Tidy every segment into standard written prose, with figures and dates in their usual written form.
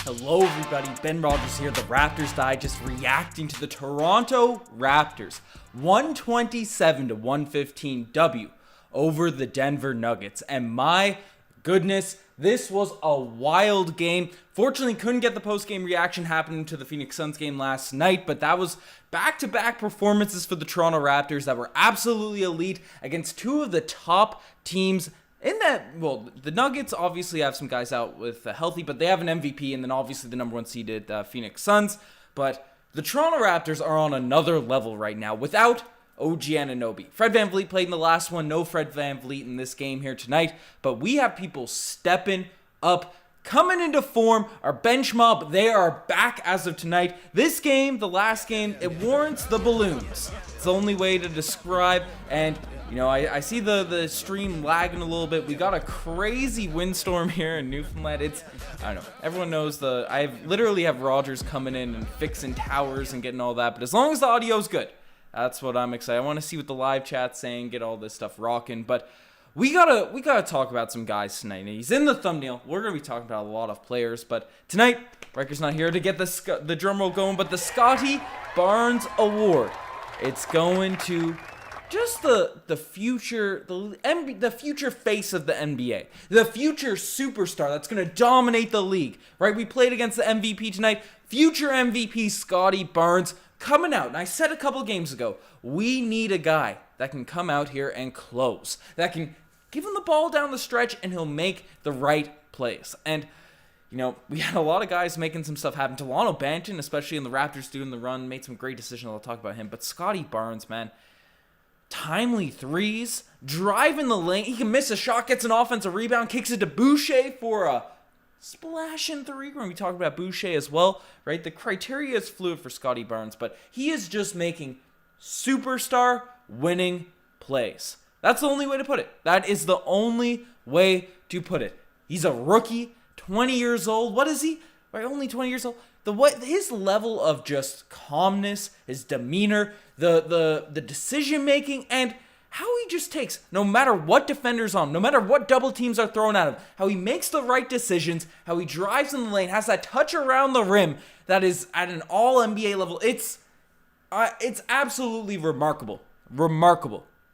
Hello everybody, Ben Rogers here, the Raptors Digest, reacting to the Toronto Raptors 127-115 W over the Denver Nuggets. And my goodness, this was a wild game. Fortunately, couldn't get the post-game reaction happening to the Phoenix Suns game last night, but that was back-to-back performances for the Toronto Raptors that were absolutely elite against two of the top teams in that. Well, the Nuggets obviously have some guys out with healthy, but they have an MVP, and then obviously the number one seeded Phoenix Suns. But the Toronto Raptors are on another level right now without OG Anunoby. Fred VanVleet played in the last one. No Fred VanVleet in this game here tonight. But we have people stepping up, coming into form. Our bench mob, they are back as of tonight. This game, the last game, it warrants the balloons. It's the only way to describe. And you know, I see the stream lagging a little bit. We got a crazy windstorm here in Newfoundland. I don't know. Everyone knows I literally have Rogers coming in and fixing towers and getting all that. But as long as the audio's good, that's what I'm excited. I want to see what the live chat's saying, get all this stuff rocking. But we gotta talk about some guys tonight. He's in the thumbnail. We're gonna be talking about a lot of players. But tonight, Riker's not here to get the drum roll going. But the Scottie Barnes Award, it's going to just the future face of the NBA, the future superstar that's going to dominate the league, right? We played against the MVP tonight. Future MVP Scottie Barnes coming out. And I said a couple games ago, we need a guy that can come out here and close, that can give him the ball down the stretch and he'll make the right plays. And you know, we had a lot of guys making some stuff happen. Delano Banton, especially in the Raptors doing the run, made some great decisions. I'll talk about him. But Scottie Barnes, man, timely threes, driving the lane. He can miss a shot, gets an offensive rebound, kicks it to Boucher for a splashing three. We're going to be talking about Boucher as well, right? The criteria is fluid for Scottie Barnes, but he is just making superstar winning plays. That's the only way to put it. That is the only way to put it. He's a rookie, 20 years old. What is he? Right, only 20 years old. His level of just calmness, his demeanor, the decision making, and how he just takes, no matter what defender's on, no matter what double teams are thrown at him, how he makes the right decisions, how he drives in the lane, has that touch around the rim that is at an all NBA level. It's absolutely remarkable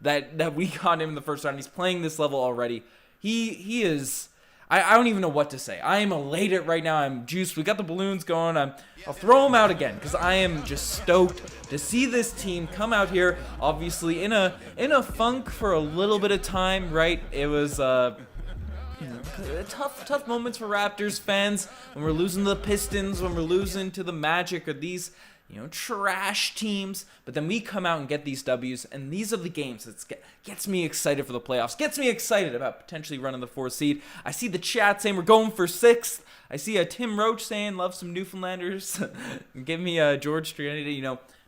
that we got him in the first round. He's playing this level already. He is. I don't even know what to say. I am elated right now. I'm juiced. We got the balloons going. I'll throw them out again because I am just stoked to see this team come out here. Obviously in a funk for a little bit of time, right? It was tough moments for Raptors fans when we're losing to the Pistons, when we're losing to the Magic or these trash teams, but then we come out and get these W's, and these are the games that gets me excited for the playoffs, gets me excited about potentially running the 4th seed. I see the chat saying we're going for 6th. I see a Tim Roach saying love some Newfoundlanders. Give me George Street.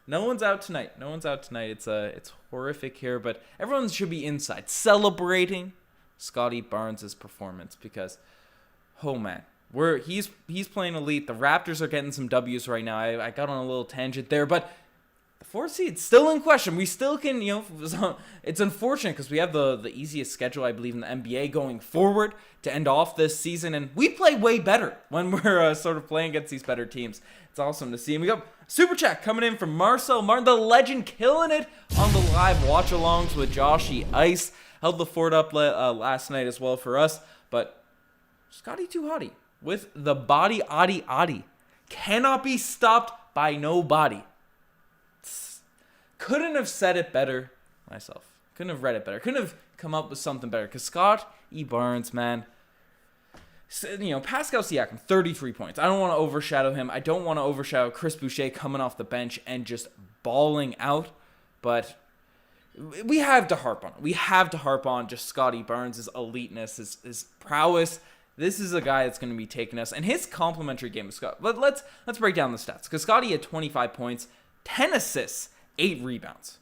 No one's out tonight. It's horrific here, but everyone should be inside celebrating Scottie Barnes' performance because, oh man. He's playing elite. The Raptors are getting some W's right now. I got on a little tangent there, but the 4th seed's still in question. We still can, it's unfortunate because we have the easiest schedule, I believe, in the NBA going forward to end off this season, and we play way better when we're sort of playing against these better teams. It's awesome to see. And we got Super Chat coming in from Marcel Martin, the legend, killing it on the live watch-alongs with Joshy Ice. Held the fort up last night as well for us, but Scottie too hottie. With the body, Adi. Cannot be stopped by nobody. Couldn't have said it better myself. Couldn't have read it better. Couldn't have come up with something better. Because Scottie Barnes, man. Pascal Siakam, 33 points. I don't want to overshadow him. I don't want to overshadow Chris Boucher coming off the bench and just balling out. But we have to harp on it. We have to harp on just Scottie Barnes' eliteness, his prowess. This is a guy that's going to be taking us, and his complimentary game with Scott. But let's break down the stats because Scottie had 25 points, 10 assists, 8 rebounds.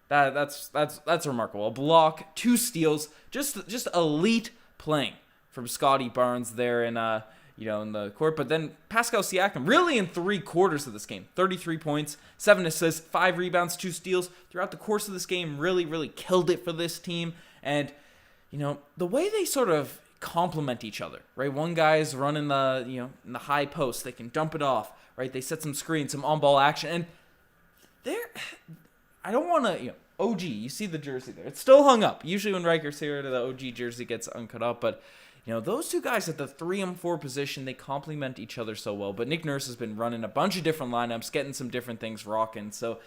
That's remarkable. A block, 2 steals, just elite playing from Scottie Barnes there in the court. But then Pascal Siakam really in 3 quarters of this game, 33 points, 7 assists, 5 rebounds, 2 steals throughout the course of this game. Really killed it for this team, and the way they sort of complement each other, right? One guy's running the, in the high post. They can dump it off, right? They set some screens, some on-ball action. And I don't want to, OG, you see the jersey there. It's still hung up. Usually when Riker's here, the OG jersey gets uncut up. But, those two guys at the 3 and 4 position, they complement each other so well. But Nick Nurse has been running a bunch of different lineups, getting some different things rocking. So,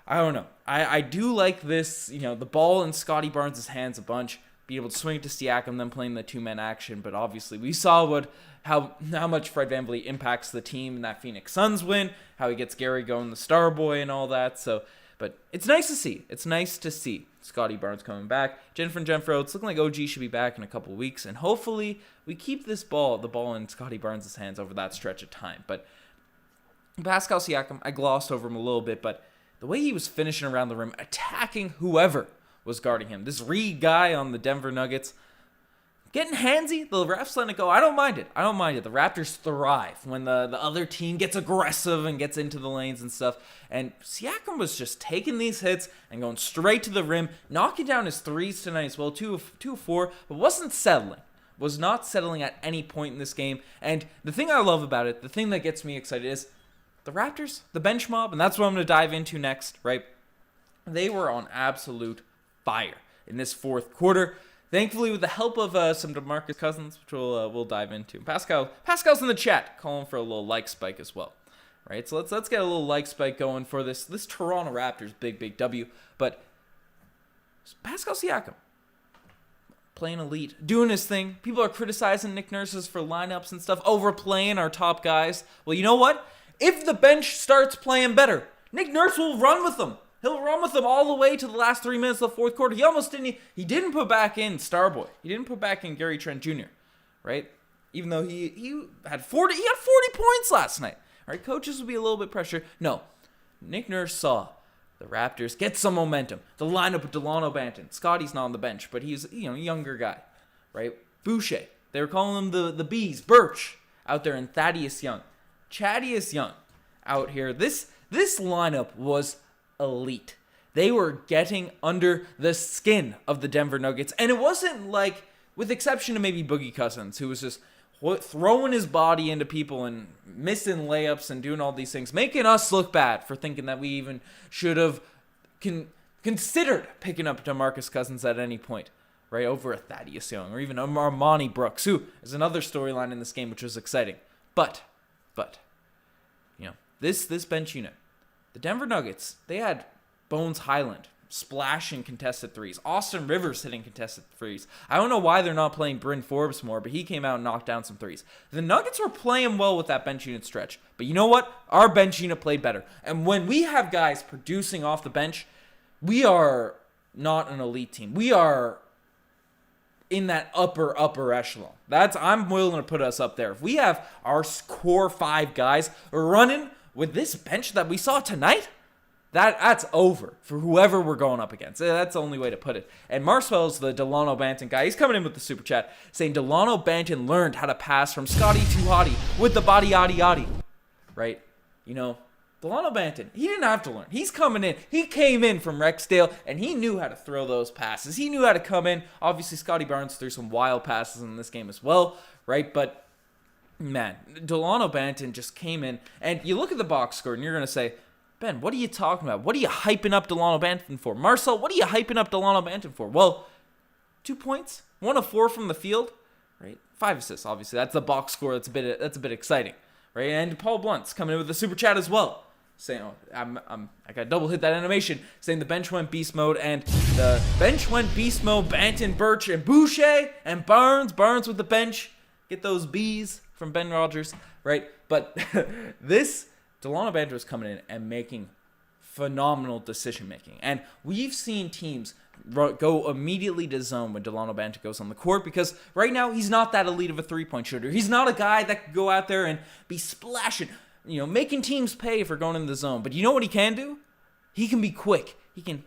I don't know. I do like this, the ball in Scottie Barnes' hands a bunch. Be able to swing it to Siakam, then playing the two-man action. But obviously, we saw how much Fred VanVleet impacts the team in that Phoenix Suns win, how he gets Gary going, the star boy, and all that. So, but it's nice to see. It's nice to see Scottie Barnes coming back. Jennifer and Jenfro, it's looking like OG should be back in a couple weeks. And hopefully, we keep the ball in Scottie Barnes' hands over that stretch of time. But Pascal Siakam, I glossed over him a little bit, but the way he was finishing around the rim, attacking whoever was guarding him. This Reed guy on the Denver Nuggets, getting handsy. The refs letting it go. I don't mind it. The Raptors thrive when the other team gets aggressive and gets into the lanes and stuff. And Siakam was just taking these hits and going straight to the rim, knocking down his threes tonight as well, 2 of 4, but wasn't settling. Was not settling at any point in this game. And the thing I love about it, the thing that gets me excited is the Raptors, the bench mob, and that's what I'm going to dive into next, right? They were on absolute fire in this fourth quarter. Thankfully, with the help of some DeMarcus Cousins, which we'll dive into. Pascal's in the chat, calling for a little like spike as well, right? So let's get a little like spike going for this Toronto Raptors big W. But Pascal Siakam playing elite, doing his thing. People are criticizing Nick Nurse's for lineups and stuff, overplaying our top guys. Well, you know what? If the bench starts playing better, Nick Nurse will run with them. He'll run with them all the way to the last 3 minutes of the fourth quarter. He almost didn't. He didn't put back in Starboy. He didn't put back in Gary Trent Jr. Right? Even though he had 40. He had 40 points last night. All right, coaches will be a little bit pressured. No, Nick Nurse saw the Raptors get some momentum. The lineup with Delano Banton. Scottie's not on the bench, but he's a younger guy, right? Boucher. They were calling him the Bees. Birch out there, and Thaddeus Young. Young out here. This lineup was elite. They were getting under the skin of the Denver Nuggets, and it wasn't like, with exception of maybe Boogie Cousins, who was just throwing his body into people and missing layups and doing all these things, making us look bad for thinking that we even should have considered picking up DeMarcus Cousins at any point, right, over a Thaddeus Young or even Armani Brooks, who is another storyline in this game, which was exciting. But this bench unit, the Denver Nuggets, they had Bones Highland splashing contested threes. Austin Rivers hitting contested threes. I don't know why they're not playing Bryn Forbes more, but he came out and knocked down some threes. The Nuggets were playing well with that bench unit stretch. But you know what? Our bench unit played better. And when we have guys producing off the bench, we are not an elite team. We are in that upper echelon. I'm willing to put us up there. If we have our core 5 guys running with this bench that we saw tonight, that's over for whoever we're going up against. That's the only way to put it. And Marcel's the Delano Banton guy. He's coming in with the super chat saying Delano Banton learned how to pass from Scottie to Hottie with the body yaddy. Right? Delano Banton, he didn't have to learn. He's coming in. He came in from Rexdale, and he knew how to throw those passes. He knew how to come in. Obviously, Scottie Barnes threw some wild passes in this game as well, right? But, man, Delano Banton just came in. And you look at the box score, and you're going to say, Ben, what are you talking about? What are you hyping up Delano Banton for? Marcel, what are you hyping up Delano Banton for? Well, 2 points, 1 of 4 from the field, right? 5 assists, obviously. That's the box score. That's a bit exciting, right? And Paul Blunt's coming in with the super chat as well, saying, I got double hit that animation, saying the bench went beast mode, and the bench went beast mode. Banton, Birch, and Boucher, and Barnes with the bench. Get those B's from Ben Rogers, right? But this Delano Banton was coming in and making phenomenal decision-making. And we've seen teams go immediately to zone when Delano Banton goes on the court, because right now he's not that elite of a three-point shooter. He's not a guy that can go out there and be splashing, making teams pay for going in the zone. But you know what he can do? He can be quick. He can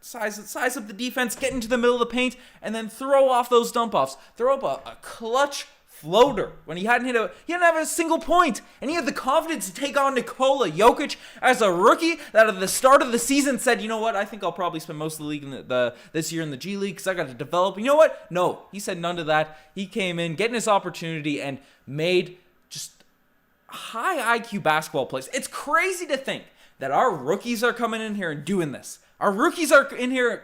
size up the defense, get into the middle of the paint, and then throw off those dump-offs. Throw up a clutch floater when he hadn't have a single point, and he had the confidence to take on Nikola Jokic as a rookie that at the start of the season said, you know what, I think I'll probably spend most of the league in this year in the G League because I got to develop. You know what? No, he said none of that. He came in, getting his opportunity, and made just high IQ basketball plays. It's crazy to think that our rookies are coming in here and doing this. Our rookies are in here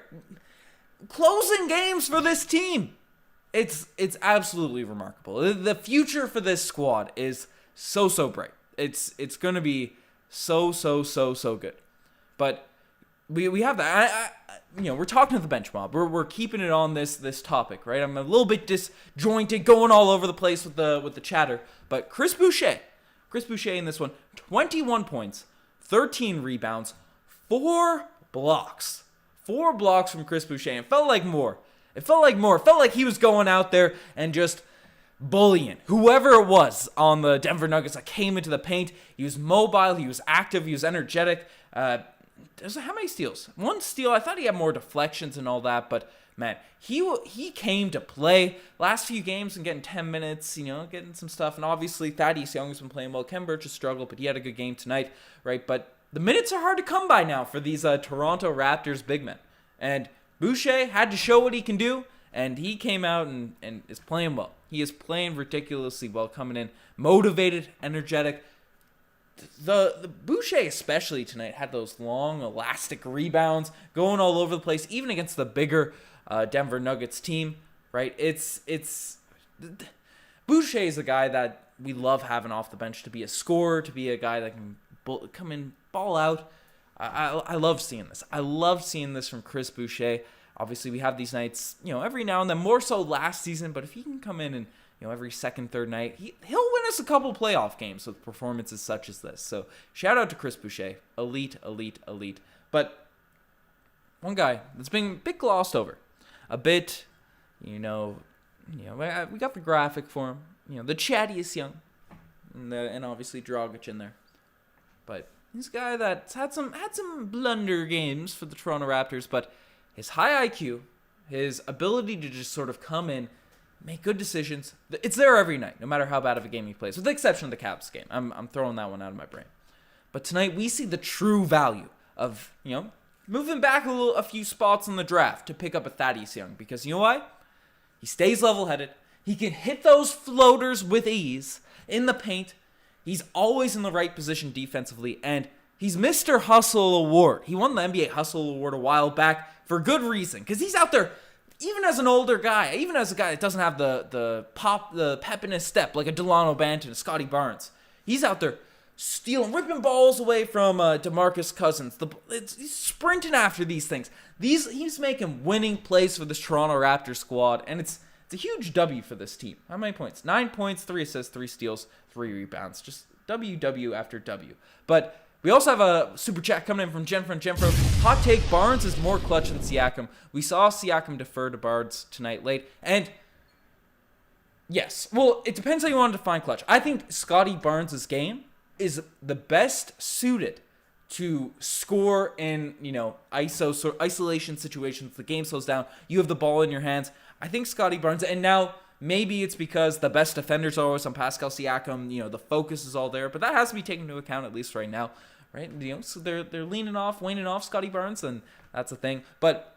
closing games for this team. It's absolutely remarkable. The future for this squad is so bright. It's going to be so good. But we have that. We're talking to the bench mob. We're keeping it on this topic, right? I'm a little bit disjointed, going all over the place with the chatter. But Chris Boucher in this one, 21 points, 13 rebounds, 4 blocks. 4 blocks from Chris Boucher. It felt like more. It felt like he was going out there and just bullying whoever it was on the Denver Nuggets that came into the paint. He was mobile. He was active. He was energetic. How many steals? 1 steal. I thought he had more deflections and all that, but man, he came to play last few games and getting 10 minutes, getting some stuff. And obviously, Thaddeus Young has been playing well. Ken Burch has struggled, but he had a good game tonight, right? But the minutes are hard to come by now for these Toronto Raptors big men. And Boucher had to show what he can do, and he came out and is playing well. He is playing ridiculously well, coming in motivated, energetic. The Boucher especially tonight had those long, elastic rebounds going all over the place, even against the bigger Denver Nuggets team, right? It's Boucher is a guy that we love having off the bench to be a scorer, to be a guy that can come in, ball out. I love seeing this. I love seeing this from Chris Boucher. Obviously, we have these nights, every now and then, more so last season, but if he can come in and, every second, third night, he'll win us a couple playoff games with performances such as this. So, shout out to Chris Boucher. Elite. But one guy that's been a bit glossed over. A bit, we got the graphic for him. The chattiest Young. And obviously Dragic in there. But he's a guy that's had some blunder games for the Toronto Raptors, but his high IQ, his ability to just sort of come in, make good decisions, it's there every night, no matter how bad of a game he plays, with the exception of the Caps game. I'm throwing that one out of my brain. But tonight we see the true value of, moving back a few spots in the draft to pick up a Thaddeus Young, because you know why? He stays level-headed. He can hit those floaters with ease in the paint. He's always in the right position defensively, and he's Mr. Hustle Award. He won the NBA Hustle Award a while back for good reason, because he's out there, even as an older guy, even as a guy that doesn't have the pep in his step, like a Delano Banton, a Scottie Barnes. He's out there stealing, ripping balls away from DeMarcus Cousins. He's sprinting after these things. He's making winning plays for this Toronto Raptors squad, and it's a huge W for this team. How many points? 9 points, 3 assists, 3 steals, 3 rebounds. Just W after W. But we also have a super chat coming in from Jenfro. Hot take, Barnes is more clutch than Siakam. We saw Siakam defer to Barnes tonight late. And yes, well, it depends how you want to define clutch. I think Scottie Barnes' game is the best suited to score in, isolation situations. The game slows down. You have the ball in your hands. I think Scottie Barnes, and now maybe it's because the best defenders are always on Pascal Siakam. The focus is all there, but that has to be taken into account at least right now, right? So they're waning off Scottie Barnes, and that's a thing. But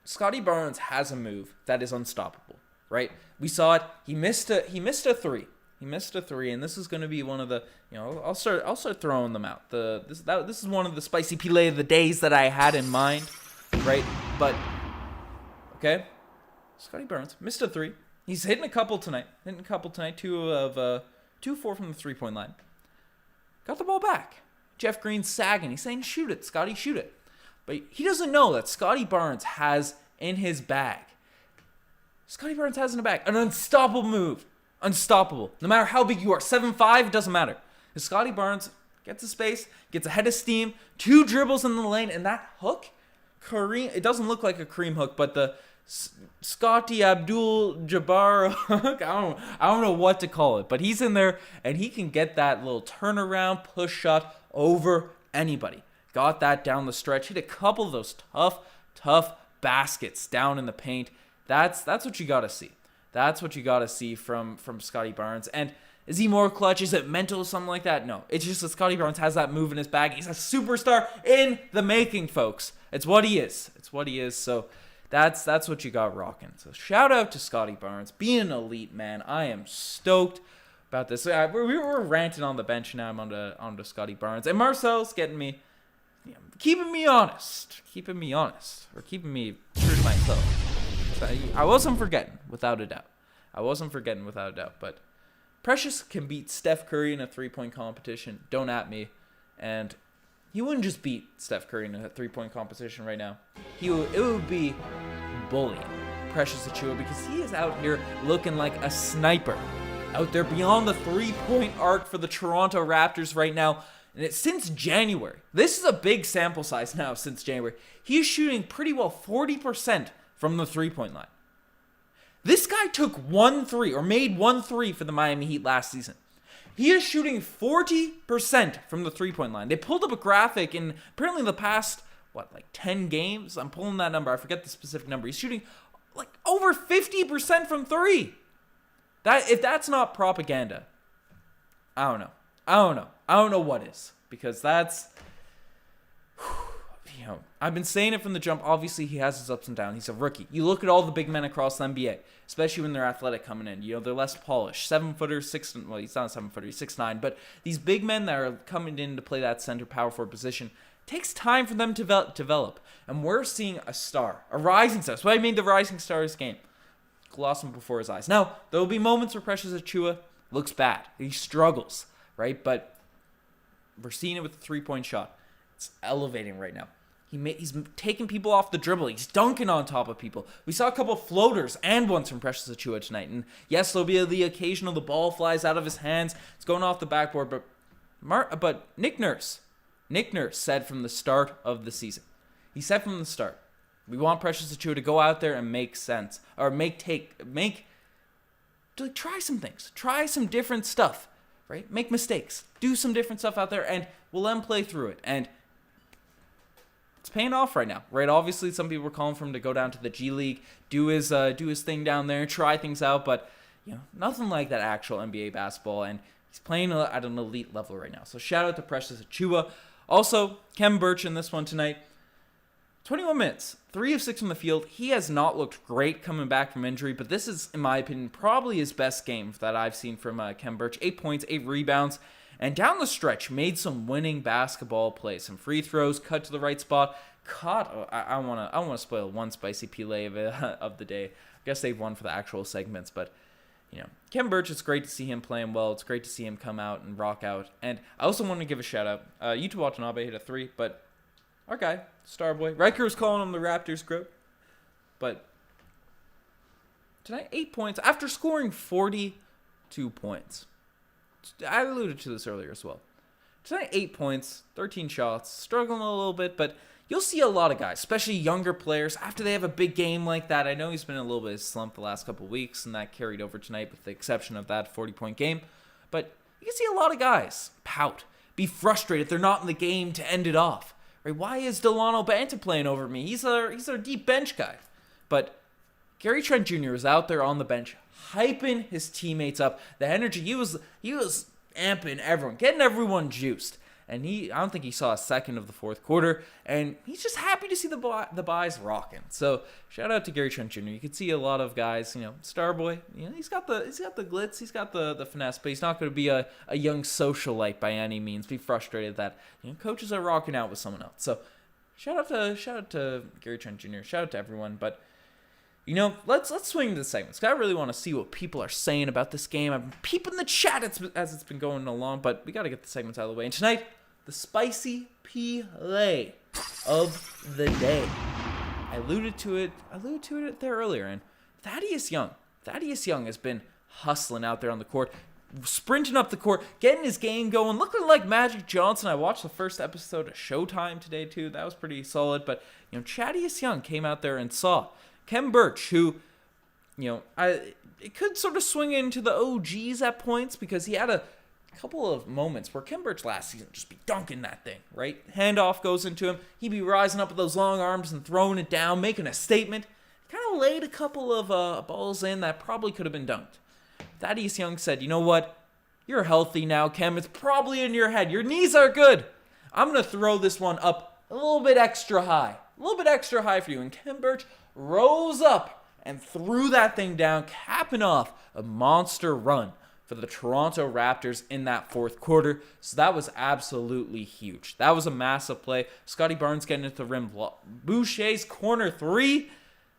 Scottie Barnes has a move that is unstoppable, right? We saw it. He missed a three. And this is going to be one of the, I'll start throwing them out. This is one of the spicy play of the days that I had in mind, right? But okay, Scottie Barnes missed a 3. He's hitting a couple tonight. 2 4 from the 3-point line. Got the ball back. Jeff Green's sagging. He's saying, "Shoot it, Scottie, shoot it." But he doesn't know that Scottie Barnes has in his bag. An unstoppable move. Unstoppable. No matter how big you are. 7'5", doesn't matter. If Scottie Barnes gets a space, gets ahead of steam, 2 dribbles in the lane, and that hook, it doesn't look like a Kareem hook, but the Scottie Abdul-Jabbar hook, I don't know what to call it, but he's in there, and he can get that little turnaround push shot over anybody. Got that down the stretch. Hit a couple of those tough baskets down in the paint. That's what you got to see. That's what you got to see from Scottie Barnes. And is he more clutch? Is it mental, something like that? No. It's just that Scottie Barnes has that move in his bag. He's a superstar in the making, folks. It's what he is. It's what he is. So that's what you got rocking. So shout out to Scottie Barnes. Being an elite, man. I am stoked about this. We were ranting on the bench. Now I'm on to Scottie Barnes. And Marcel's getting me, keeping me honest. Or keeping me true to myself. So I wasn't forgetting, without a doubt. But Precious can beat Steph Curry in a three-point competition. Don't at me. And he wouldn't just beat Steph Curry in a three-point competition right now. It would be bullying Precious Achiuwa, because he is out here looking like a sniper. Out there beyond the three-point arc for the Toronto Raptors right now. And it's since January. This is a big sample size now since January. He is shooting pretty well 40% from the three-point line. This guy took made one three for the Miami Heat last season. He is shooting 40% from the three-point line. They pulled up a graphic in apparently the past, 10 games? I'm pulling that number. I forget the specific number. He's shooting over 50% from three. If that's not propaganda, I don't know. I don't know what is. Because that's... I've been saying it from the jump. Obviously, he has his ups and downs. He's a rookie. You look at all the big men across the NBA, especially when they're athletic coming in. They're less polished. 7-footers, he's not a 7-footer, he's 6'9". But these big men that are coming in to play that center power forward position, takes time for them to develop. And we're seeing a star, a rising star. That's why I made the rising star of this game. Blossom before his eyes. Now, there will be moments where Precious Achiuwa looks bad. He struggles, right? But we're seeing it with the three-point shot. It's elevating right now. He's taking people off the dribble. He's dunking on top of people. We saw a couple of floaters and ones from Precious Achiuwa tonight. And yes, there'll be the occasional the ball flies out of his hands. It's going off the backboard. But Nick Nurse said from the start of the season. He said from the start, we want Precious Achiuwa to go out there and make sense. Or try some things. Try some different stuff. Right? Make mistakes. Do some different stuff out there. And we'll let him play through it. And it's paying off right now, right? Obviously, some people were calling for him to go down to the G League, do his thing down there, try things out, but nothing like that actual NBA basketball, and he's playing at an elite level right now. So shout out to Precious Achiuwa. Also, Khem Birch in this one tonight. 21 minutes, 3 of 6 from the field. He has not looked great coming back from injury, but this is, in my opinion, probably his best game that I've seen from Khem Birch. 8 points, 8 rebounds. And down the stretch, made some winning basketball plays. Some free throws, cut to the right spot. I want to spoil one spicy play of the day. I guess they've won for the actual segments. But, Khem Birch, it's great to see him playing well. It's great to see him come out and rock out. And I also want to give a shout out. Yuta Watanabe hit a 3, but our guy, Starboy. Riker was calling him the Raptors group. But tonight, 8 points after scoring 42 points. I alluded to this earlier as well. Tonight, 8 points, 13 shots, struggling a little bit, but you'll see a lot of guys, especially younger players, after they have a big game like that. I know he's been in a little bit of a slump the last couple of weeks, and that carried over tonight with the exception of that 40-point game. But you can see a lot of guys pout, be frustrated if they're not in the game to end it off. Right? Why is Delano Banton playing over me? He's our deep bench guy. But Gary Trent Jr. is out there on the bench, hyping his teammates up. The energy, he was amping everyone, getting everyone juiced. And I don't think he saw a second of the fourth quarter. And he's just happy to see the buys rocking. So shout out to Gary Trent Jr. You can see a lot of guys, Starboy. He's got the glitz, he's got the finesse, but he's not going to be a young socialite by any means. Be frustrated that coaches are rocking out with someone else. So shout out to Gary Trent Jr. Shout out to everyone, but. Let's swing into the segments. I really want to see what people are saying about this game. I'm peeping the chat as it's been going along, but we got to get the segments out of the way. And tonight, the spicy play of the day. I alluded to it there earlier. And Thaddeus Young has been hustling out there on the court, sprinting up the court, getting his game going, looking like Magic Johnson. I watched the first episode of Showtime today too. That was pretty solid. But Thaddeus Young came out there and saw Khem Birch, who, it could sort of swing into the OGs at points because he had a couple of moments where Khem Birch last season just be dunking that thing, right? Handoff goes into him. He'd be rising up with those long arms and throwing it down, making a statement. kind of laid a couple of balls in that probably could have been dunked. Thaddeus Young said, you know what? You're healthy now, Kem. It's probably in your head. Your knees are good. I'm going to throw this one up a little bit extra high. A little bit extra high for you. And Khem Birch rose up and threw that thing down, capping off a monster run for the Toronto Raptors in that fourth quarter. So that was absolutely huge. That was a massive play. Scottie Barnes getting into the rim. Boucher's corner three.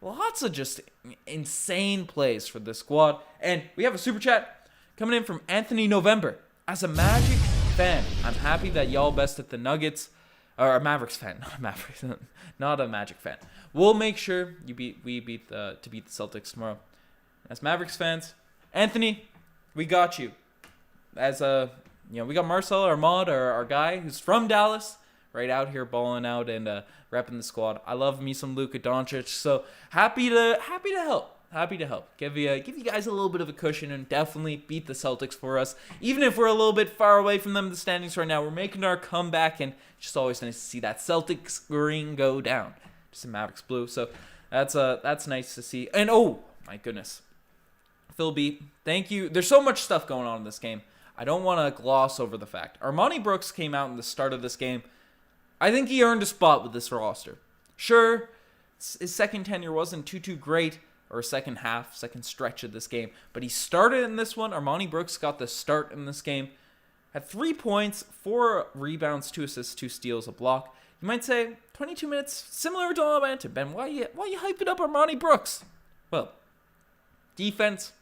Lots of just insane plays for this squad. And we have a super chat coming in from Anthony November. As a Magic fan, I'm happy that y'all bested the Nuggets. Or a Mavericks fan, not a Mavericks, not a Magic fan. We'll make sure to beat the Celtics tomorrow. As Mavericks fans, Anthony, we got you. As we got Marcel Armand, our guy who's from Dallas, right out here balling out and repping the squad. I love me some Luka Doncic, so happy to help. Happy to help. Give you guys a little bit of a cushion and definitely beat the Celtics for us. Even if we're a little bit far away from them in the standings right now, we're making our comeback, and just always nice to see that Celtics green go down. Just a Mavericks blue. So that's nice to see. And oh my goodness, Phil B, thank you. There's so much stuff going on in this game. I don't want to gloss over the fact. Armani Brooks came out in the start of this game. I think he earned a spot with this roster. Sure, his second tenure wasn't too great, or second stretch of this game. But he started in this one. Armani Brooks got the start in this game. Had 3 points, 4 rebounds, 2 assists, 2 steals, a block. You might say, 22 minutes, similar to Delano Banton. Ben, why you hyping up Armani Brooks? Well, defense,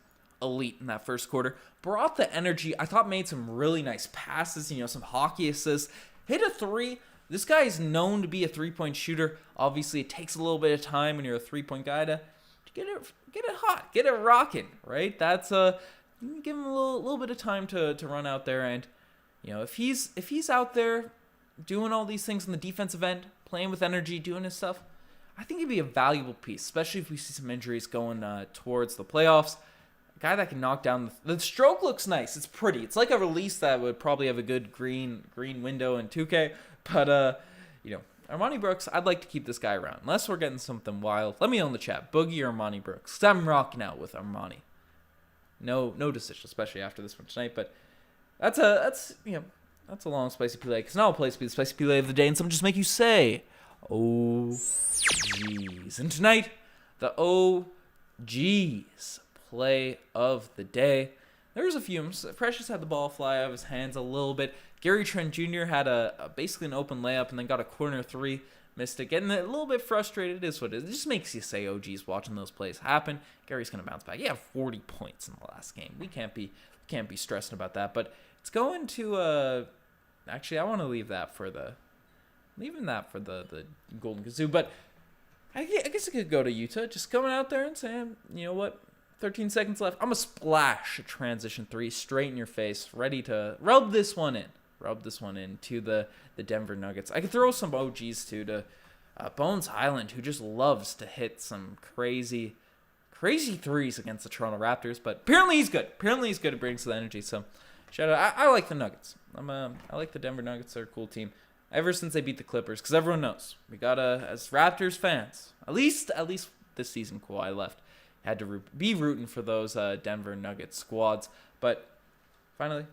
elite in that first quarter. Brought the energy. I thought made some really nice passes, some hockey assists. Hit a 3. This guy is known to be a 3-point shooter. Obviously, it takes a little bit of time when you're a 3-point guy to get it hot, get it rocking, right? That's you give him a little bit of time to run out there, and if he's out there doing all these things on the defensive end, playing with energy, doing his stuff, I think he'd be a valuable piece, especially if we see some injuries going towards the playoffs. A guy that can knock down the stroke looks nice. It's pretty. It's like a release that would probably have a good green window in 2K, but Armani Brooks, I'd like to keep this guy around. Unless we're getting something wild. Let me know in the chat. Boogie or Armani Brooks. Because I'm rocking out with Armani. No decision, especially after this one tonight. But that's a long spicy play. Because now I'll play the spicy play of the day. And something just make you say, oh, geez. And tonight, the oh, geez play of the day. There's a few. Precious had the ball fly out of his hands a little bit. Trent Jr. had basically an open layup and then got a corner 3, missed it. Getting a little bit frustrated is what it is. It just makes you say, oh, geez, watching those plays happen. Gary's going to bounce back. He had 40 points in the last game. We can't be stressing about that. But it's going to, actually, I want to leave that for the Golden Kazoo. But I guess I could go to Utah. Just coming out there and saying, you know what? 13 seconds left. I'm going to splash a transition 3 straight in your face, ready to rub this one in to the Denver Nuggets. I could throw some OGs too to Bones Highland, who just loves to hit some crazy threes against the Toronto Raptors. But apparently he's good. It brings the energy. So shout out. I like the Nuggets. I like the Denver Nuggets. They're a cool team. Ever since they beat the Clippers, because everyone knows we gotta, as Raptors fans, at least this season Kawhi left, had to be rooting for those Denver Nuggets squads. But finally,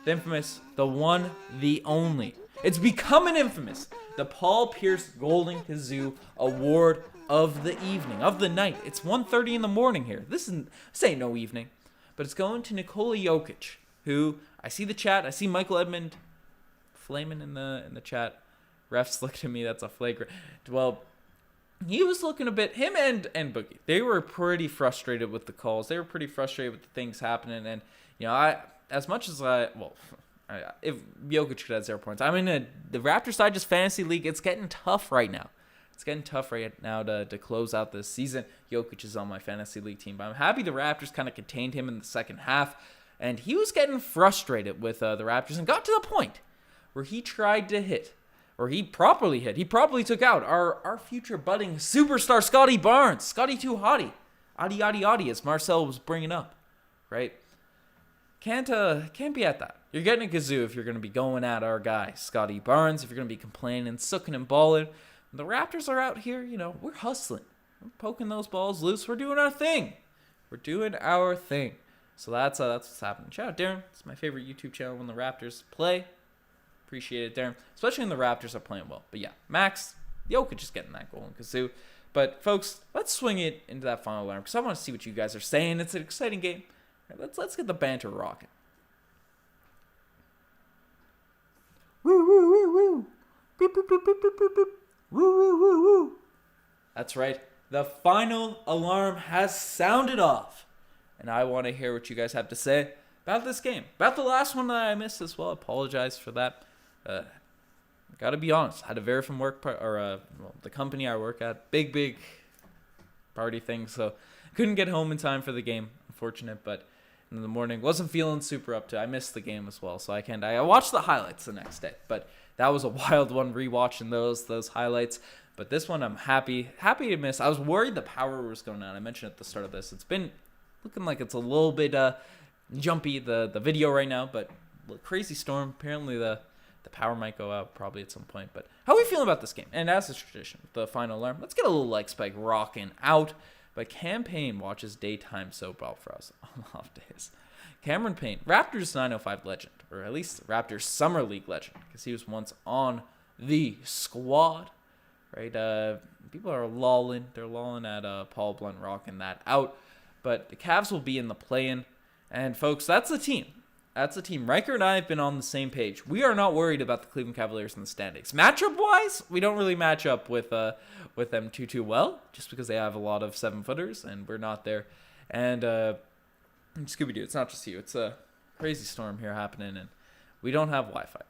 the infamous, the one, the only. It's becoming infamous. The Paul Pierce Golden Kazoo Award of the evening, of the night. It's 1:30 in the morning here. This ain't no evening. But it's going to Nikola Jokic, who, I see the chat. I see Michael Edmond flaming in the chat. Refs looked at me. That's a flagrant. Well, he was looking a bit, him and Boogie, they were pretty frustrated with the calls. They were pretty frustrated with the things happening. And, if Jokic could have 0 points, I'm in the Raptors side, just fantasy league. It's getting tough right now. To close out this season. Jokic is on my fantasy league team, but I'm happy the Raptors kind of contained him in the second half. And he was getting frustrated with the Raptors and got to the point where he tried to hit. Or he properly hit. He probably took out our future budding superstar, Scottie Barnes. Scottie too hottie. Adi, as Marcel was bringing up. Right? Can't be at that. You're getting a Kazoo if you're going to be going at our guy, Scottie Barnes. If you're going to be complaining, sucking and balling. The Raptors are out here, we're hustling. We're poking those balls loose. We're doing our thing. We're doing our thing. So that's what's happening. Shout out Darren. It's my favorite YouTube channel when the Raptors play. Appreciate it, Darren. Especially when the Raptors are playing well. But yeah, Max, Jokic just getting that goal in Kazoo. But folks, let's swing it into that final alarm because I want to see what you guys are saying. It's an exciting game. Let's get the banter rocking. Woo woo woo woo. Beep beep beep beep beep beep beep. Woo woo woo woo. That's right. The final alarm has sounded off. And I want to hear what you guys have to say about this game. About the last one that I missed as well. I apologize for that. Gotta be honest. I had a very from work the company I work at. Big party thing. So couldn't get home in time for the game. Unfortunate, but in the morning wasn't feeling super up to. I missed the game as well, so I watched the highlights the next day. But that was a wild one rewatching those highlights. But this one I'm happy to miss. I was worried the power was going out. I mentioned at the start of this. It's been looking like it's a little bit jumpy the video right now, but crazy storm. Apparently the power might go out probably at some point. But how are we feeling about this game? And as is tradition, the final alarm. Let's get a little like spike rocking out. But Campaign watches daytime soap opera for us on off days. Cameron Payne, Raptors 905 legend, or at least Raptors Summer League legend, because he was once on the squad, right? People are lolling. They're lolling at Paul Blunt rocking that out. But the Cavs will be in the play-in. And, folks, that's the team. That's the team. Riker and I have been on the same page. We are not worried about the Cleveland Cavaliers in the standings. Matchup-wise, we don't really match up with them too well, just because they have a lot of 7-footers, and we're not there. And Scooby-Doo, it's not just you. It's a crazy storm here happening, and we don't have Wi-Fi.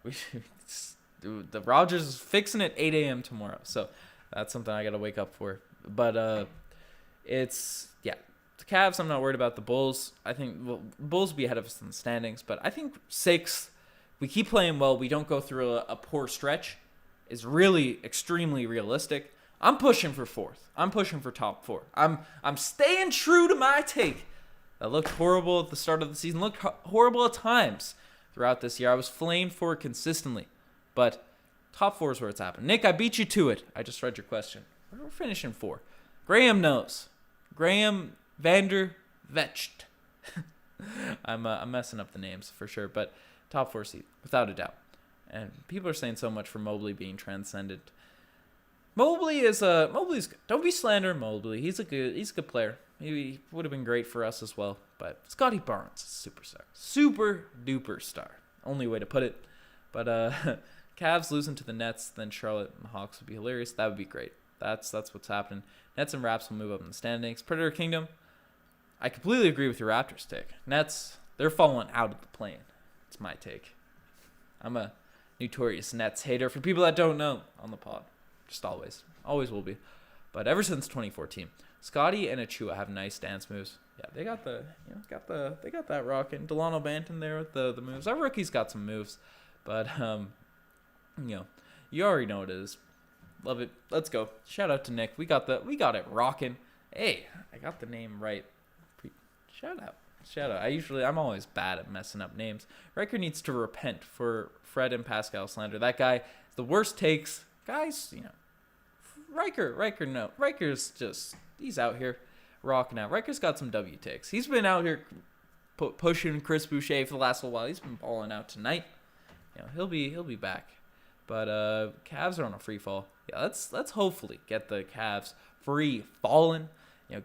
The Rogers is fixing it 8 a.m. tomorrow, so that's something I got to wake up for. But the Cavs, I'm not worried about. The Bulls, I think Bulls will be ahead of us in the standings, but I think 6, we keep playing well. We don't go through a poor stretch is really extremely realistic. I'm pushing for 4th. I'm pushing for top 4. I'm staying true to my take. That looked horrible at the start of the season. Looked horrible at times throughout this year. I was flamed for it consistently, but top 4 is where it's happened. Nick, I beat you to it. I just read your question. We're finishing 4. Graham knows. Graham Vander Vecht. I'm messing up the names for sure, but top 4 seed without a doubt. And people are saying so much for Mobley being transcended. Mobley's good. Don't be slandering Mobley. He's a good player. Maybe he would have been great for us as well. But Scottie Barnes, superstar, super duper star. Only way to put it. But Cavs losing to the Nets, then Charlotte and the Hawks would be hilarious. That would be great. That's what's happening. Nets and Raps will move up in the standings. Predator Kingdom. I completely agree with your Raptors take. Nets, they're falling out of the plane. It's my take. I'm a notorious Nets hater for people that don't know on the pod. Just always will be. But ever since 2014, Scottie and Achiuwa have nice dance moves. Yeah, they got that rocking. Delano Banton there with the moves. Our rookie's got some moves, but you already know what it is. Love it. Let's go. Shout out to Nick. We got it rocking. Hey, I got the name right. Shout out. I'm always bad at messing up names. Riker needs to repent for Fred and Pascal slander. That guy, the worst takes. Guys, Riker, no. Riker's just, he's out here rocking out. Riker's got some W takes. He's been out here pushing Chris Boucher for the last little while. He's been balling out tonight. He'll be back. But Cavs are on a free fall. Yeah, let's hopefully get the Cavs free falling.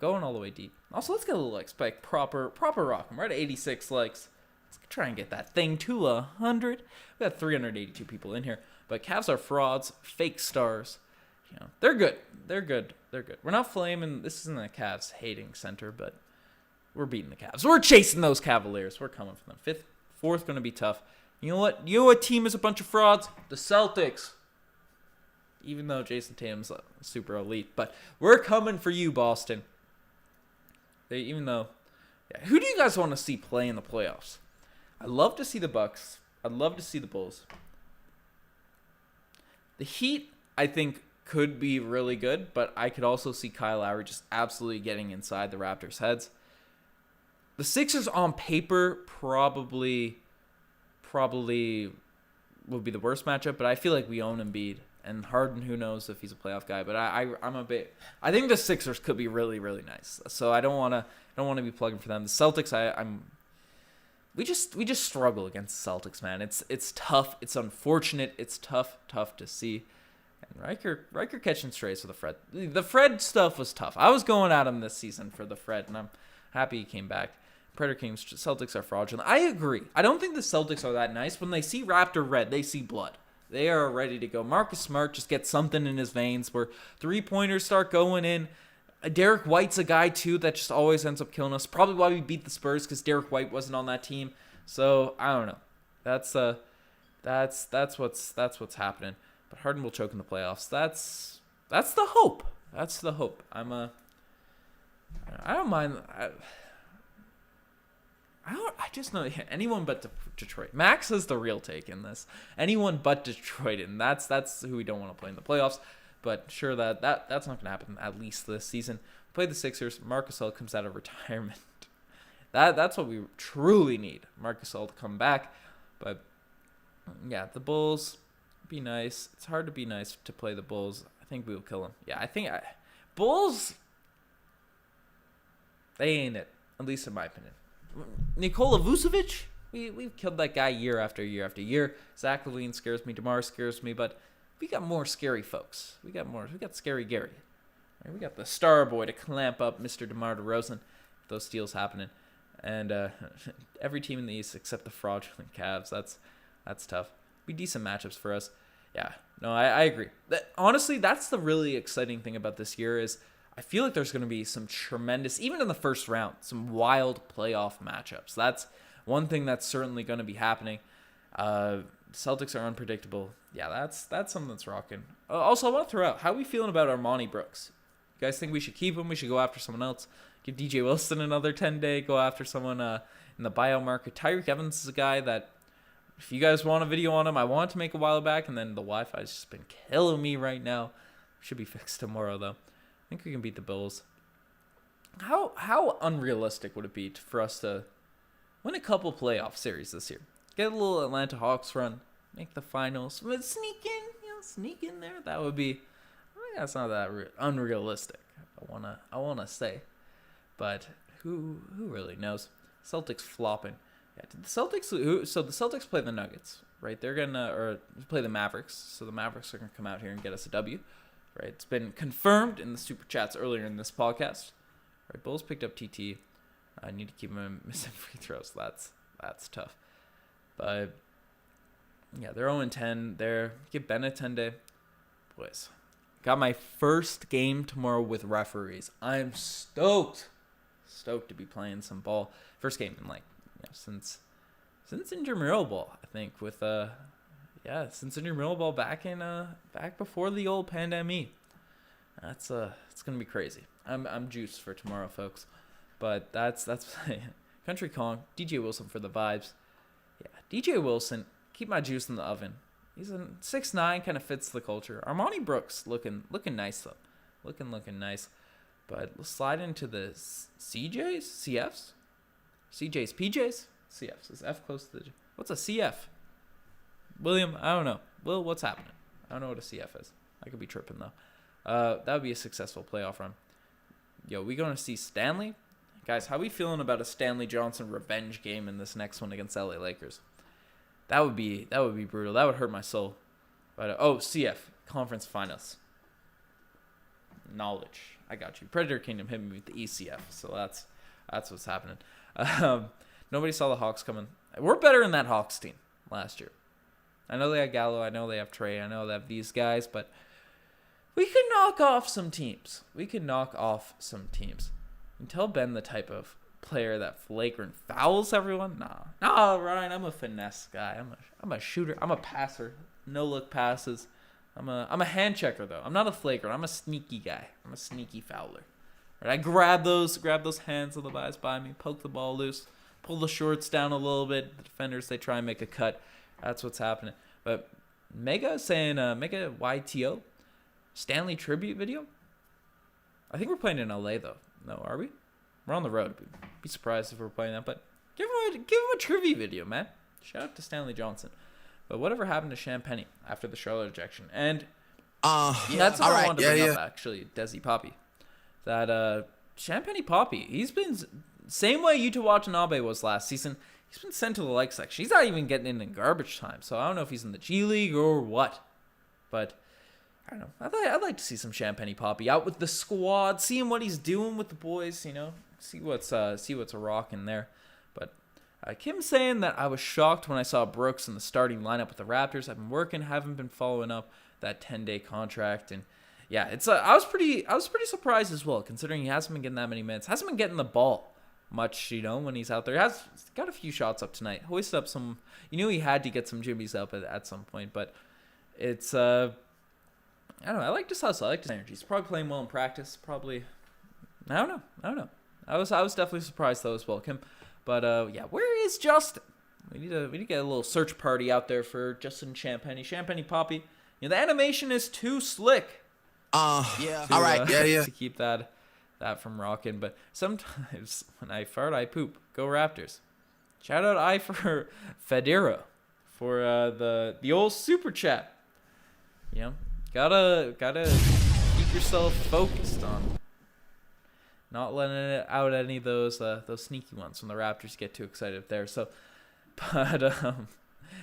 Going all the way deep. Also, let's get a little like spike proper rock. We're at 86 likes. Let's try and get that thing to 100. We got 382 people in here. But Cavs are frauds, fake stars. They're good. They're good. We're not flaming. This isn't a Cavs hating center, but we're beating the Cavs. We're chasing those Cavaliers. We're coming for them. 5th, 4th going to be tough. You know what? You know what team is a bunch of frauds? The Celtics. Even though Jason Tatum's super elite, but we're coming for you, Boston. Who do you guys want to see play in the playoffs? I'd love to see the Bucks. I'd love to see the Bulls. The Heat, I think, could be really good, but I could also see Kyle Lowry just absolutely getting inside the Raptors' heads. The Sixers on paper probably would be the worst matchup, but I feel like we own Embiid. And Harden, who knows if he's a playoff guy, but I think the Sixers could be really, really nice. So I don't want to be plugging for them. The Celtics, we just struggle against the Celtics, man. It's tough. It's unfortunate. It's tough to see. And Riker catching strays for the Fred. The Fred stuff was tough. I was going at him this season for the Fred, and I'm happy he came back. Predator Kings, Celtics are fraudulent. I agree. I don't think the Celtics are that nice. When they see Raptor red, they see blood. They are ready to go. Marcus Smart just gets something in his veins where three-pointers start going in. Derek White's a guy, too, that just always ends up killing us. Probably why we beat the Spurs, because Derek White wasn't on that team. So, I don't know. That's what's happening. But Harden will choke in the playoffs. That's the hope. That's the hope. I don't mind. I just know anyone but Detroit. Max is the real take in this. Anyone but Detroit, and that's who we don't want to play in the playoffs. But sure, that's not going to happen at least this season. Play the Sixers. Marc Gasol comes out of retirement. That's what we truly need. Marc Gasol to come back. But yeah, the Bulls, be nice. It's hard to be nice to play the Bulls. I think we will kill them. Yeah, Bulls, they ain't it. At least in my opinion. Nikola Vucevic, we've killed that guy year after year after year. Zach LaVine scares me. DeMar scares me, but we got more scary folks. We got Scary Gary. Right, we got the star boy to clamp up Mr. DeMar DeRozan. Those steals happening, and every team in the East except the fraudulent Cavs. That's tough. Be decent matchups for us. Yeah, no, I agree. Honestly, that's the really exciting thing about this year is I feel like there's going to be some tremendous, even in the first round, some wild playoff matchups. That's one thing that's certainly going to be happening. Celtics are unpredictable. Yeah, that's something that's rocking. Also, I want to throw out, how are we feeling about Armani Brooks? You guys think we should keep him? We should go after someone else? Give DJ Wilson another 10-day, go after someone in the buyout market. Tyreek Evans is a guy that, if you guys want a video on him, I wanted to make a while back, and then the Wi-Fi's just been killing me right now. Should be fixed tomorrow, though. I think we can beat the Bulls. How unrealistic would it be for us to win a couple playoff series this year? Get a little Atlanta Hawks run, make the finals, but sneak in there. That would be. I think that's not that unrealistic. I wanna say, but who really knows? Celtics flopping. Yeah, the Celtics. So the Celtics play the Nuggets, right? They're gonna play the Mavericks. So the Mavericks are gonna come out here and get us a W. Right, it's been confirmed in the super chats earlier in this podcast. Right, Bulls picked up TT. I need to keep him missing free throws. That's tough. But yeah, they're 0-10 there. Give Ben a 10-day. Boys, got my first game tomorrow with referees. I'm stoked to be playing some ball. First game in since intramural ball, I think, with since intramural ball back before the old pandemic. It's gonna be crazy. I'm juiced for tomorrow, folks. But that's Country Kong, DJ Wilson for the vibes. Yeah, DJ Wilson, keep my juice in the oven. He's a 6'9", kind of fits the culture. Armani Brooks looking nice though, looking nice. But let's slide into the CJs, CFs, CJs, PJs, CFs. Is F close to the? What's a CF? William, I don't know. Will, what's happening? I don't know what a CF is. I could be tripping, though. That would be a successful playoff run. Yo, we going to see Stanley? Guys, how we feeling about a Stanley Johnson revenge game in this next one against LA Lakers? That would be brutal. That would hurt my soul. But CF, Conference Finals. Knowledge. I got you. Predator Kingdom hit me with the ECF, so that's what's happening. Nobody saw the Hawks coming. We're better in that Hawks team last year. I know they have Gallo. I know they have Trey. I know they have these guys, but we could knock off some teams. And tell Ben the type of player that flagrant fouls everyone. Nah, Ryan. I'm a finesse guy. I'm a shooter. I'm a passer. No look passes. I'm a hand checker though. I'm not a flagrant. I'm a sneaky guy. I'm a sneaky fouler. Right? I grab those hands of the guys by me, poke the ball loose, pull the shorts down a little bit. The defenders, they try and make a cut. That's what's happening. But Mega saying, Mega YTO, Stanley tribute video. I think we're playing in LA though. No, are we? We're on the road. Be surprised if we're playing that. But give him a trivia video, man. Shout out to Stanley Johnson. But whatever happened to Champagny after the Charlotte ejection? And That's what all I right. wanted to bring up, actually, Desi Poppy. That Champagny Poppy, he's been same way Yuta Watanabe was last season. He's been sent to the like section. He's not even getting in garbage time, so I don't know if he's in the G League or what. But I don't know. I'd like to see some Champagny Poppy out with the squad, seeing what he's doing with the boys. See what's a rocking there. But Kim saying that I was shocked when I saw Brooks in the starting lineup with the Raptors. I've been working, haven't been following up that 10-day contract, and yeah, it's I was pretty surprised as well, considering he hasn't been getting that many minutes, hasn't been getting the ball much, when he's out there. He's got a few shots up tonight, hoisted up some. You knew he had to get some jimmies up at some point, but it's I don't know. I like his hustle. I like his energy. He's probably playing well in practice. Probably, I don't know. I was definitely surprised though as well, Kim. But yeah, where is Justin? We need to get a little search party out there for Justin Champagny Poppy. The animation is too slick. All right. To keep that from rocking. But sometimes when I fart, I poop. Go Raptors. Shout out I for Federa for the old super chat. Gotta keep yourself focused on not letting out any of those sneaky ones when the Raptors get too excited there. So, but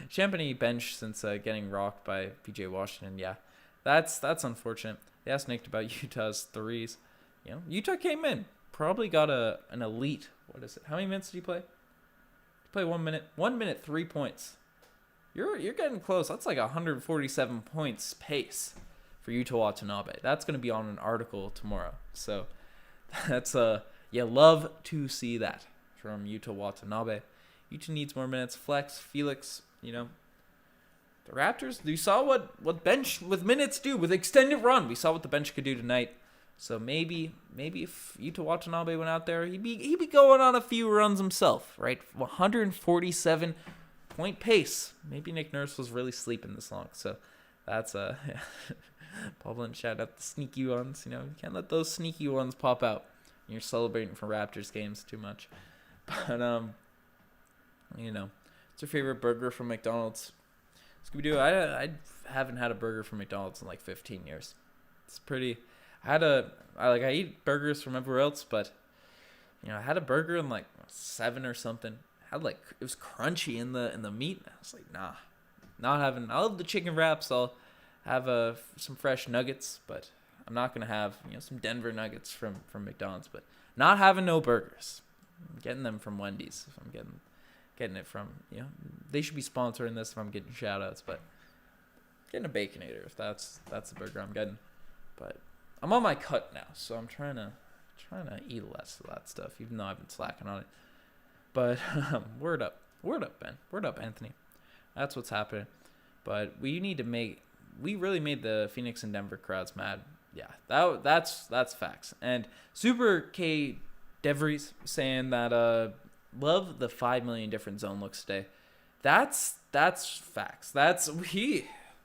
Champagny bench since getting rocked by PJ Washington. Yeah, that's unfortunate. They asked Nick about Utah's threes. Utah came in, probably got an elite. What is it? How many minutes did he play? He played 1 minute. 1 minute, 3 points. You're getting close. That's like 147 points pace for Yuta Watanabe. That's going to be on an article tomorrow. So that's you love to see that from Yuta Watanabe. Yuta needs more minutes. Flex, Felix, the Raptors, you saw what bench with minutes do with extended run. We saw what the bench could do tonight. So maybe if Yuta Watanabe went out there, he'd be going on a few runs himself, right? 147 point pace. Maybe Nick Nurse was really sleeping this long. So that's Paul Lynch, shout out the sneaky ones. You can't let those sneaky ones pop out when you're celebrating for Raptors games too much. But what's your favorite burger from McDonald's? Scooby-Doo, I haven't had a burger from McDonald's in like 15 years. It's pretty. I eat burgers from everywhere else, but I had a burger in like 7 or something. It was crunchy in the meat. I was like, nah, not having. I'll have the chicken wraps. I'll have some fresh nuggets, but I'm not gonna have some Denver nuggets from McDonald's. But not having no burgers. I'm getting them from Wendy's. If I'm getting it from they should be sponsoring this if I'm getting shout outs, but getting a Baconator if that's the burger I'm getting. But I'm on my cut now, so I'm trying to eat less of that stuff, even though I've been slacking on it. But word up Ben, word up Anthony, that's what's happening. But we really made the Phoenix and Denver crowds mad. Yeah, that's facts. And Super K Devries saying that love the 5 million different zone looks today. That's facts.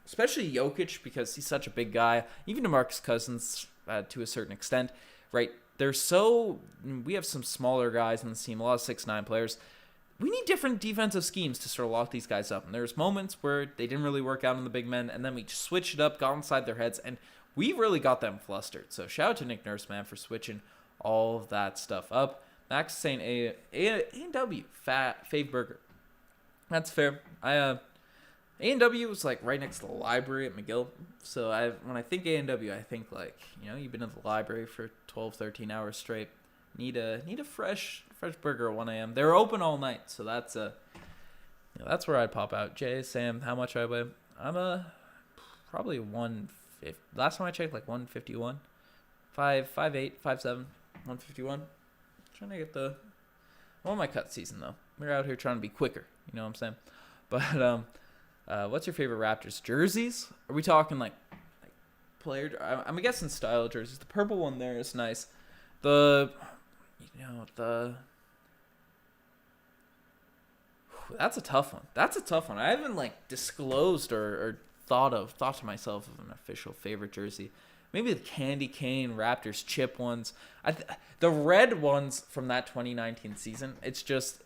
Especially Jokic, because he's such a big guy. Even DeMarcus Cousins to a certain extent, right? We have some smaller guys on the team, a lot of 6'9" players. We need different defensive schemes to sort of lock these guys up. And there's moments where they didn't really work out on the big men, and then we just switched it up, got inside their heads, and we really got them flustered. So shout out to Nick Nurse, man, for switching all of that stuff up. Max is saying A&W, fave burger. That's fair. A&W was like right next to the library at McGill. So when I think A&W, I think like, you've been in the library for 12, 13 hours straight. Need a fresh burger at 1 a.m. They're open all night, so that's where I'd pop out. Jay, Sam, how much I weigh? I'm probably 150. Last time I checked, like 151. 5'8", 5'7", 151. Trying to get I'm on my cut season though. We're out here trying to be quicker. You know what I'm saying? But what's your favorite Raptors jerseys? Are we talking like player? I'm guessing style jerseys. The purple one there is nice. That's a tough one. I haven't like disclosed or thought to myself of an official favorite jersey. Maybe the candy cane Raptors chip ones. The red ones from that 2019 season. It's just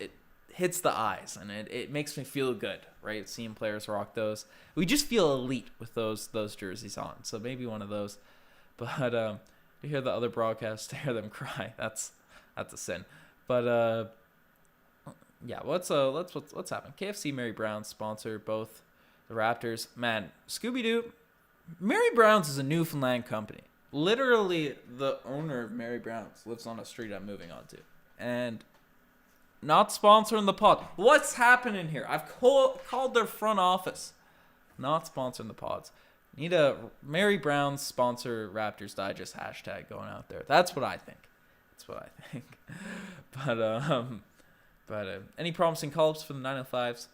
hits the eyes, and it makes me feel good, right? Seeing players rock those. We just feel elite with those jerseys on. So maybe one of those. But to hear the other broadcasts, to hear them cry, that's a sin. But yeah, what's happening? KFC Mary Brown's sponsor both the Raptors. Man, Scooby-Doo, Mary Brown's is a Newfoundland company. Literally, the owner of Mary Brown's lives on a street I'm moving on to. And not sponsoring the pod. What's happening here? I've called their front office. Not sponsoring the pods. Need a Mary Brown's sponsor Raptors Digest hashtag going out there. That's what I think. But any promising call-ups for the 905s?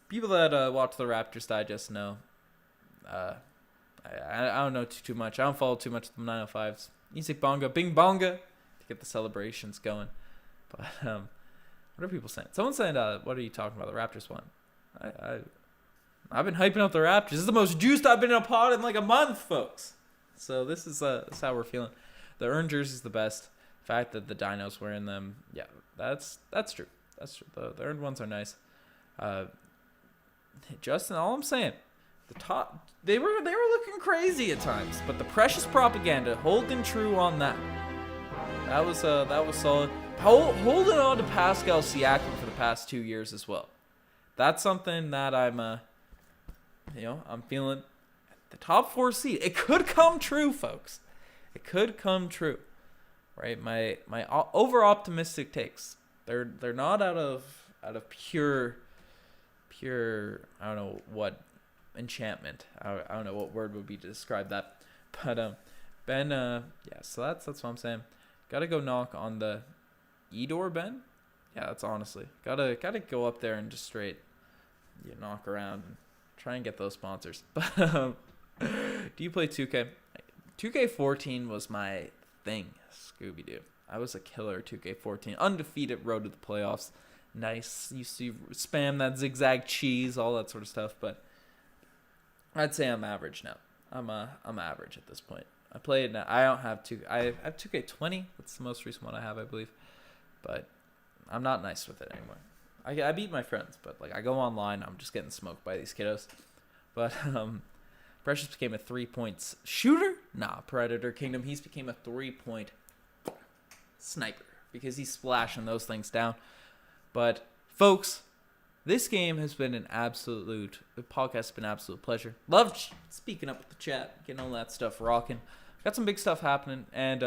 People that watch the Raptors Digest know. I don't know too much. I don't follow too much of the 905s. Music bonga, bing bonga to get the celebrations going. But what are people saying? Someone saying, "What are you talking about? The Raptors won." I've been hyping up the Raptors. This is the most juiced I've been in a pod in like a month, folks. So this is how we're feeling. The earned jersey is the best. The fact that the Dinos wearing them, yeah, that's true. That's true. The earned ones are nice. Justin, all I'm saying, the top they were looking crazy at times, but the precious propaganda holding true on that. That was solid. Holding on to Pascal Siakam for the past 2 years as well. That's something that I'm feeling. The top 4 seed. It could come true, folks. It could come true, right? My over optimistic takes. They're not out of pure. I don't know what enchantment. I don't know what word would be to describe that. But Ben, yeah. So that's what I'm saying. Got to go knock on the E-door, Ben. Yeah, that's honestly gotta go up there and just straight knock around and try and get those sponsors. But do you play 2K? 2K14 was my thing, Scooby-Doo. I was a killer 2K14. Undefeated road to the playoffs. Nice. Used to spam that zigzag cheese, all that sort of stuff. But I'd say I'm average now. I'm average at this point. I play it now. I don't have I have 2K20. That's the most recent one I have, I believe. But I'm not nice with it anymore. I beat my friends, but like I go online, I'm just getting smoked by these kiddos. But Precious became a 3-point shooter. Nah, Predator Kingdom. He's became a 3-point sniper because he's splashing those things down. But folks, this game has been the podcast has been an absolute pleasure. Loved speaking up with the chat, getting all that stuff rocking. Got some big stuff happening, and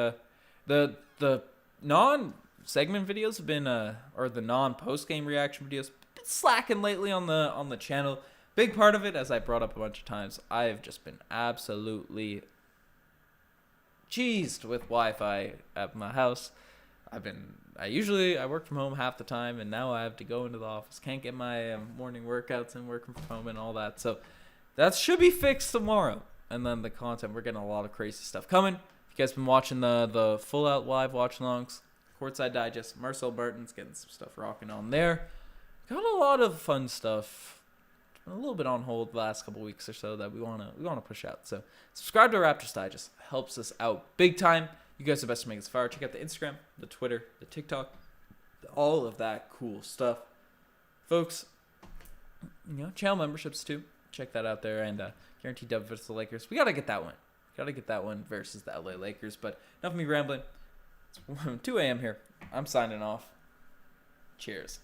the non-segment videos have been or the non-post-game reaction videos been slacking lately on the channel. Big part of it, as I brought up a bunch of times, I have just been absolutely cheesed with Wi-Fi at my house. I work from home half the time, and now I have to go into the office. Can't get my morning workouts and working from home and all that. So that should be fixed tomorrow. And then the content, we're getting a lot of crazy stuff coming. If you guys been watching the full out live watch longs, Courtside Digest, Marcel Barton's getting some stuff rocking on there. Got a lot of fun stuff. A little bit on hold the last couple weeks or so that we wanna push out. So subscribe to Raptors Digest. Helps us out big time. You guys are the best to make us far. Check out the Instagram, the Twitter, the TikTok, all of that cool stuff. Folks, channel memberships too. Check that out there. And guaranteed dub versus the Lakers. We got to get that one. Versus the LA Lakers. But enough of me rambling. It's 2 a.m. here. I'm signing off. Cheers.